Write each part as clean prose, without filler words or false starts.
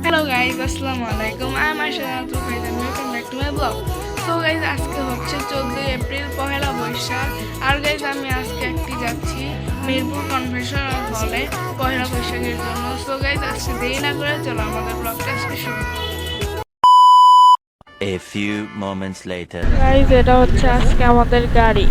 Hello guys, আসসালামু আলাইকুম। আমি Ashraful Faizan, welcome back to my blog. So guys, আজকে হচ্ছে 14 এপ্রিল, পহেলা বৈশাখ। আর গাইজ, আমি আজকে যাচ্ছি মিরপুর কনভেনশন হলে পহেলা বৈশাখের জন্য। সো গাইজ, আজকে দেরি না করে চলো আমাদের ব্লগটা আজকে শুরু করি। A few moments later. Guys, এটা হচ্ছে আজকে আমাদের গাড়ি।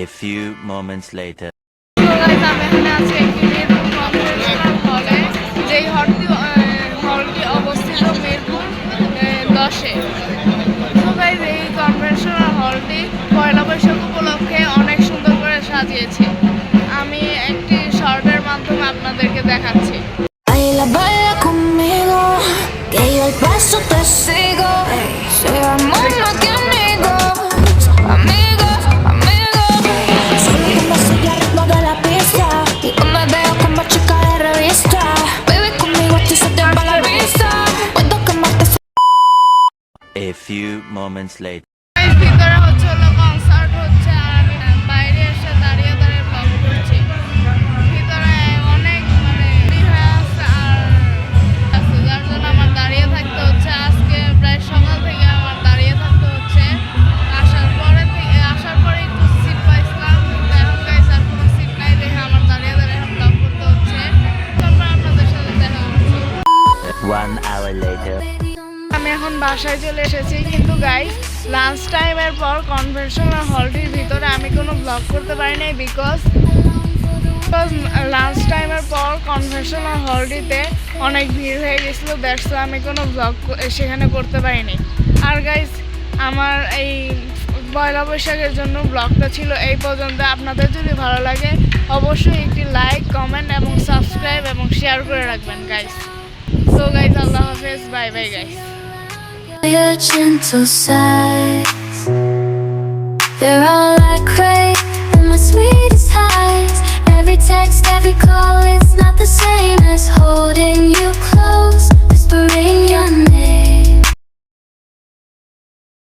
A few moments later. So guys, আমি এখানে আছি একটি মিরপুর কনভেনশনাল হলে, যেই হলটি অবস্থিত মিরপুর 10-এ। So guys, এই কনভেনশনাল হলটি পয়লা বৈশাখ উপলক্ষে অনেক সুন্দর করে সাজিয়েছে। আমি একটি শর্টের মাধ্যমে আপনাদেরকে দেখাচ্ছি। Baila, baila conmigo, que yo el paso te sigo. Seamos más que amigos, amigos, amigos. Solo con besos y al ritmo de la pista. Y no me veo como chica de revista. Baby, conmigo a ti se te va la vista. Puedo quemarte. A few moments later. ভিতরে হলো concert হচ্ছে, আর আমি বাইরে এসে দাঁড়িয়ে দাঁড়িয়ে blog করছি। ভিতরে অনেক দেরি হয়ে আছে, আর যার জন্য আমার দাঁড়িয়ে থাকতে হচ্ছে। আজকে প্রায় সকাল থেকে আমার দাঁড়িয়ে থাকতে হচ্ছে। আসার পরে একটু সিট পাইছিলাম, কিন্তু এখন গাইস আর কোনো সিট নাই দেখে আমার দাঁড়িয়ে দাঁড়িয়ে ব্লগ করতে হচ্ছে। তারপর আপনাদের সাথে দেখা হচ্ছে। 1 hour later. আমি এখন বাসায় চলে এসেছি, কিন্তু গাইস লাঞ্চ টাইমের পর কনভেনশনাল হলটির ভিতরে আমি কোনো ব্লগ করতে পারি নাই, বিকজ লাঞ্চ টাইমের পর কনভেনশনাল হলটিতে অনেক ভিড় হয়ে গেছিলো। দ্যাটস আমি কোনো ব্লগ সেখানে করতে পারিনি। আর গাইস, আমার এই পয়লা বৈশাখের জন্য ব্লগটা ছিল এই পর্যন্ত। আপনাদের যদি ভালো লাগে অবশ্যই একটি লাইক, কমেন্ট এবং সাবস্ক্রাইব এবং শেয়ার করে রাখবেন গাইস। সো গাইস, আল্লাহ হাফেজ, bye bye guys. Your gentle sighs, they're all like rain on my sweet